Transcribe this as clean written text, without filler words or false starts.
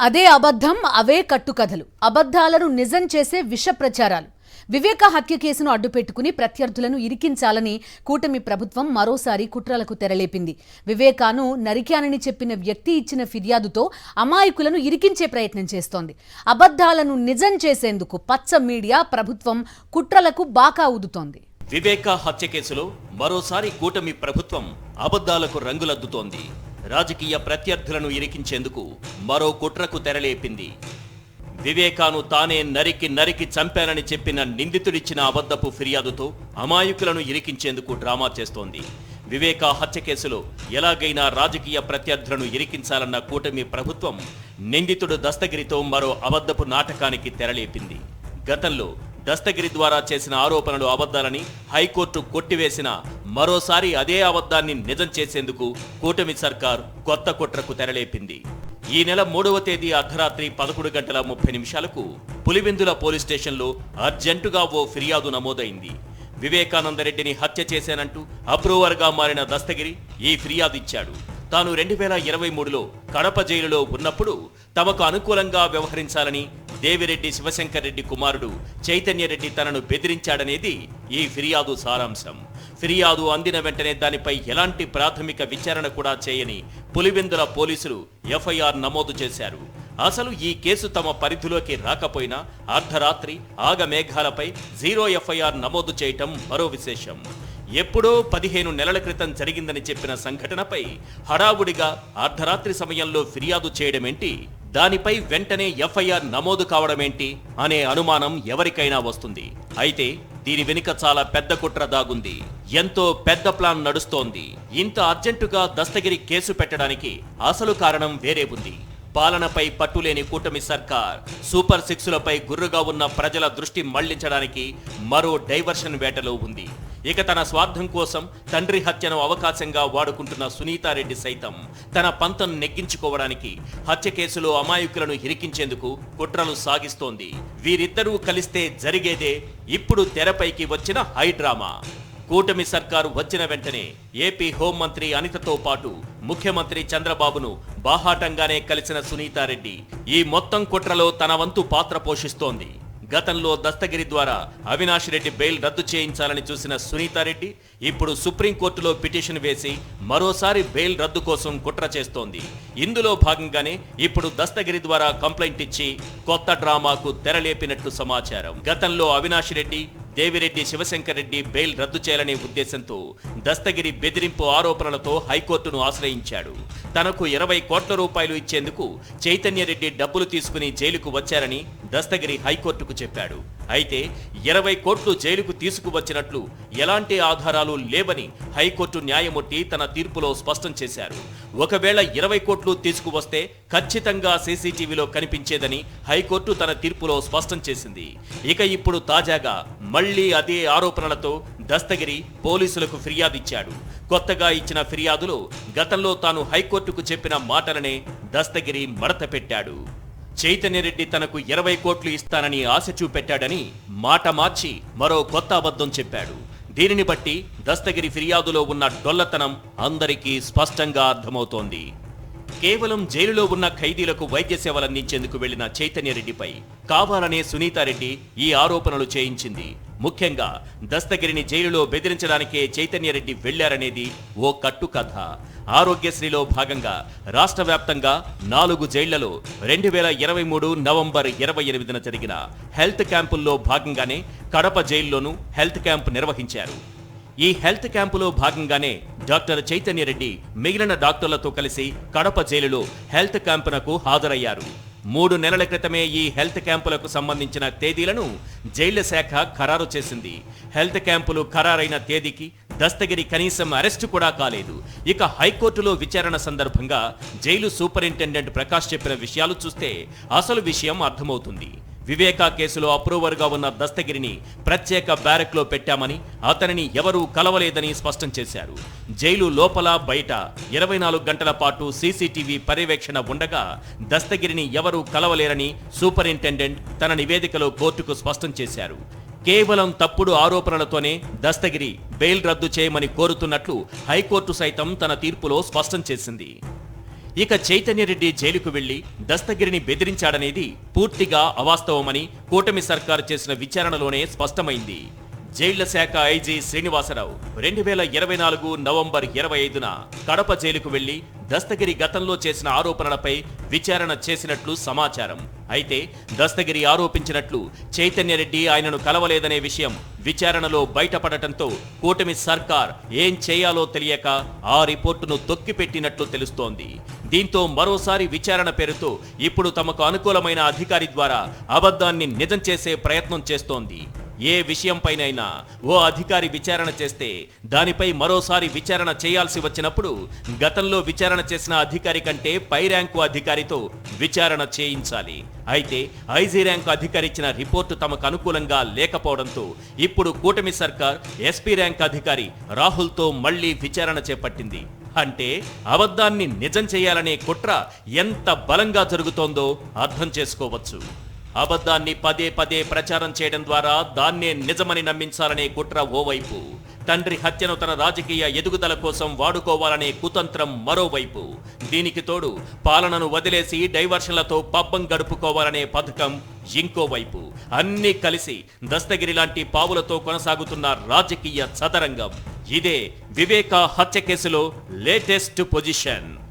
అదే అబద్ధం, అవే కట్టుకథలు, అబద్ధాలను నిజం చేసే విష ప్రచారాలు. వివేక హత్య కేసును అడ్డుపెట్టుకుని ప్రత్యర్థులను ఇరికించాలని కూటమి ప్రభుత్వం మరోసారి కుట్రలకు తెరలేపింది. వివేకాను నరికానని చెప్పిన వ్యక్తి ఇచ్చిన ఫిర్యాదుతో అమాయకులను ఇరికించే ప్రయత్నం చేస్తోంది. అబద్ధాలను నిజం చేసేందుకు పచ్చ మీడియా ప్రభుత్వం కుట్రలకు బాకా ఊదుతోంది. వివేక హత్య కేసులో మరోసారి కూటమి ప్రభుత్వం అబద్ధాలకు రంగులద్దుతోంది. రాజకీయ ప్రత్యర్థులను ఇరికించేందుకు మరో కుట్రకు తెరలేపింది. వివేకాను తానే నరికి చంపానని చెప్పిన నిందితుడిచ్చిన అబద్ధపు ఫిర్యాదుతో అమాయకులను ఇరికించేందుకు డ్రామా చేస్తోంది. వివేక హత్య కేసులో ఎలాగైనా రాజకీయ ప్రత్యర్థులను ఇరికించాలన్న కూటమి ప్రభుత్వం నిందితుడు దస్తగిరితో మరో అబద్ధపు నాటకానికి తెరలేపింది. గతంలో దస్తగిరి ద్వారా చేసిన ఆరోపణలు అబద్ధాలని హైకోర్టు కొట్టివేసిన మరోసారి అదే అబద్ధాన్ని నిజం చేసేందుకు కూటమి సర్కార్ కొత్త కుట్రకు తెరలేపింది. ఈ నెల 3వ తేదీ అర్ధరాత్రి 11:30 పులివెందుల పోలీస్ స్టేషన్లో అర్జెంటుగా ఓ ఫిర్యాదు నమోదైంది. వివేకానందరెడ్డిని హత్య చేశానంటూ అప్రూవర్గా మారిన దస్తగిరి ఈ ఫిర్యాదు ఇచ్చాడు. తాను 2023లో కడప జైలులో ఉన్నప్పుడు తమకు అనుకూలంగా వ్యవహరించాలని దేవిరెడ్డి శివశంకర్ రెడ్డి కుమారుడు చైతన్యరెడ్డి తనను బెదిరించాడనేది ఈ ఫిర్యాదు సారాంశం. ఫిర్యాదు అందిన వెంటనే దానిపై ఎలాంటి ప్రాథమిక విచారణ కూడా చేయని పులివెందుల పోలీసులు ఎఫ్ఐఆర్ నమోదు చేశారు. అసలు ఈ కేసు తమ పరిధిలోకి రాకపోయినా అర్ధరాత్రి ఆగమేఘాలపై 0 ఎఫ్ఐఆర్ నమోదు చేయటం మరో విశేషం. ఎప్పుడో 15 నెలల క్రితం జరిగిందని చెప్పిన సంఘటనపై హడావుడిగా అర్ధరాత్రి సమయంలో ఫిర్యాదు చేయడమేంటి, దానిపై వెంటనే ఎఫ్ఐఆర్ నమోదు కావడమేంటి అనే అనుమానం ఎవరికైనా వస్తుంది. అయితే దీని వెనుక చాలా పెద్ద కుట్ర దాగుంది. ఎంతో పెద్ద ప్లాన్ నడుస్తోంది. ఇంత అర్జెంటుగా దస్తగిరి కేసు పెట్టడానికి అసలు కారణం వేరే ఉంది. పాలనపై పట్టులేని కూటమి సర్కార్ సూపర్ 6లపై గుర్రుగా ఉన్న ప్రజల దృష్టి మళ్లించడానికి మరో డైవర్షన్ వేటలో ఉంది. ఇక తన స్వార్థం కోసం తండ్రి హత్యను అవకాశంగా వాడుకుంటున్న సునీతారెడ్డి సైతం తన పంతం నెగ్గించుకోవడానికి హత్య కేసులో అమాయకులను ఇరికించేందుకు కుట్రలు సాగిస్తోంది. వీరిద్దరూ కలిస్తే జరిగేదే ఇప్పుడు తెరపైకి వచ్చిన హైడ్రామా. కూటమి సర్కారు వచ్చిన వెంటనే ఏపీ హోంమంత్రి అనితతో పాటు ముఖ్యమంత్రి చంద్రబాబును బాహాటంగానే కలిసిన సునీతారెడ్డి ఈ మొత్తం కుట్రలో తన వంతు పాత్ర పోషిస్తోంది. గతంలో దస్తగిరి ద్వారా అవినాష్ రెడ్డి బెయిల్ రద్దు చేయించాలని చూసిన సునీతారెడ్డి ఇప్పుడు సుప్రీంకోర్టులో పిటిషన్ వేసి మరోసారి బెయిల్ రద్దు కోసం కుట్ర చేస్తోంది. ఇందులో భాగంగానే ఇప్పుడు దస్తగిరి ద్వారా కంప్లైంట్ ఇచ్చి కొత్త డ్రామాకు తెరలేపినట్టు సమాచారం. గతంలో అవినాష్ రెడ్డి, దేవిరెడ్డి శివశంకర్ రెడ్డి బెయిల్ రద్దు చేయాలనే ఉద్దేశంతో దస్తగిరి బెదిరింపు ఆరోపణలతో హైకోర్టును ఆశ్రయించాడు. తనకు 20 కోట్ల రూపాయలు ఇచ్చేందుకు చైతన్యరెడ్డి డబ్బులు తీసుకుని జైలుకు వచ్చారని దస్తగిరి హైకోర్టుకు చెప్పాడు. అయితే 20 కోట్లు జైలుకు తీసుకువచ్చినట్లు ఎలాంటి ఆధారాలు లేవని హైకోర్టు న్యాయమూర్తి తన తీర్పులో స్పష్టం చేశారు. ఒకవేళ 20 కోట్లు తీసుకువస్తే ఖచ్చితంగా సీసీటీవీలో కనిపించేదని హైకోర్టు తన తీర్పులో స్పష్టం చేసింది. ఇక ఇప్పుడు తాజాగా మళ్లీ అదే ఆరోపణలతో దస్తగిరి పోలీసులకు ఫిర్యాదిచ్చాడు. కొత్తగా ఇచ్చిన ఫిర్యాదులో గతంలో తాను హైకోర్టుకు చెప్పిన మాటలనే దస్తగిరి మడత పెట్టాడు. చైతన్యరెడ్డి తనకు 20 కోట్లు ఇస్తానని ఆశ చూపెట్టాడని మాట మార్చి మరో కొత్త అబద్ధం చెప్పాడు. దీనిని బట్టి దస్తగిరి ఫిర్యాదులో ఉన్న డొల్లతనం అందరికీ స్పష్టంగా అర్థమవుతోంది. కేవలం జైలులో ఉన్న ఖైదీలకు వైద్య సేవలందించేందుకు వెళ్లిన చైతన్యరెడ్డిపై కావాలనే సునీతారెడ్డి ఈ ఆరోపణలు చేయించింది. ముఖ్యంగా దస్తగిరిని జైలులో బెదిరించడానికే చైతన్యరెడ్డి వెళ్లారనేది ఓ కట్టుకథ. ఆరోగ్యశ్రీలో భాగంగా రాష్ట్ర వ్యాప్తంగా 4 జైళ్లలో 2023 నవంబర్ 28న జరిగిన హెల్త్ క్యాంపుల్లో భాగంగానే కడప జైల్లోనూ హెల్త్ క్యాంప్ నిర్వహించారు. ఈ హెల్త్ క్యాంపులో భాగంగానే డాక్టర్ చైతన్యరెడ్డి మిగిలిన డాక్టర్లతో కలిసి కడప జైలులో హెల్త్ క్యాంపునకు హాజరయ్యారు. 3 నెలల క్రితమే ఈ హెల్త్ క్యాంపులకు సంబంధించిన తేదీలను జైళ్ల శాఖ ఖరారు చేసింది. హెల్త్ క్యాంపులు ఖరారైన తేదీకి దస్తగిరి కనీసం అరెస్టు కూడా కాలేదు. ఇక హైకోర్టులో విచారణ సందర్భంగా జైలు సూపరింటెండెంట్ ప్రకాష్ చెప్పిన విషయాలు చూస్తే అసలు విషయం అర్థమవుతుంది. వివేకా కేసులో అప్రూవర్గా ఉన్న దస్తగిరిని ప్రత్యేక బ్యారెక్లో పెట్టామని, అతనిని ఎవరూ కలవలేదని స్పష్టం చేశారు. జైలు లోపల బయట 24 గంటల పాటు సీసీటీవీ పర్యవేక్షణ ఉండగా దస్తగిరిని ఎవరూ కలవలేరని సూపరింటెండెంట్ తన నివేదికలో కోర్టుకు స్పష్టం చేశారు. కేవలం తప్పుడు ఆరోపణలతోనే దస్తగిరి బెయిల్ రద్దు చేయమని కోరుతున్నట్లు హైకోర్టు సైతం తన తీర్పులో స్పష్టం చేసింది. ఇక చైతన్యరెడ్డి జైలుకు వెళ్లి దస్తగిరిని బెదిరించాడనేది పూర్తిగా అవాస్తవమని కూటమి సర్కారు చేసిన విచారణలోనే స్పష్టమైంది. జైళ్ల శాఖ ఐజీ శ్రీనివాసరావు 2024 నవంబర్ 25న కడప జైలుకు వెళ్లి దస్తగిరి గతంలో చేసిన ఆరోపణలపై విచారణ చేసినట్లు సమాచారం. అయితే దస్తగిరి ఆరోపించినట్లు చైతన్యరెడ్డి ఆయనను కలవలేదనే విషయం విచారణలో బయటపడటంతో కూటమి సర్కార్ ఏం చేయాలో తెలియక ఆ రిపోర్టును తొక్కిపెట్టినట్లు తెలుస్తోంది. దీంతో మరోసారి విచారణ పేరుతో ఇప్పుడు తమకు అనుకూలమైన అధికారి ద్వారా అబద్ధాన్ని నిజం చేసే ప్రయత్నం చేస్తోంది. ఏ విషయంపైనైనా ఓ అధికారి విచారణ చేస్తే దానిపై మరోసారి విచారణ చేయాల్సి వచ్చినప్పుడు గతంలో విచారణ చేసిన అధికారి కంటే పై ర్యాంకు అధికారితో విచారణ చేయించాలి. అయితే ఐజీ ర్యాంకు అధికారి ఇచ్చిన రిపోర్టు తమకు అనుకూలంగా లేకపోవడంతో ఇప్పుడు కూటమి సర్కార్ ఎస్పీ ర్యాంక్ అధికారి రాహుల్తో మళ్లీ విచారణ చేపట్టింది. అంటే అబద్ధాన్ని నిజం చేయాలనే కుట్ర ఎంత బలంగా జరుగుతోందో అర్థం చేసుకోవచ్చు. అబద్ధాన్ని పదే పదే ప్రచారం చేయడం ద్వారా దాన్నే నిజమని నమ్మించాలనే కుట్ర ఓవైపు, తండ్రి హత్యను తన రాజకీయ ఎదుగుదల కోసం వాడుకోవాలనే కుతంత్రం మరోవైపు, దీనికి తోడు పాలనను వదిలేసి డైవర్షన్లతో పబ్బం గడుపుకోవాలనే పథకం ఇంకోవైపు, అన్నీ కలిసి దస్తగిరి లాంటి పావులతో కొనసాగుతున్న రాజకీయ చదరంగం. ఇదే వివేకా హత్య కేసులో లేటెస్ట్ పొజిషన్.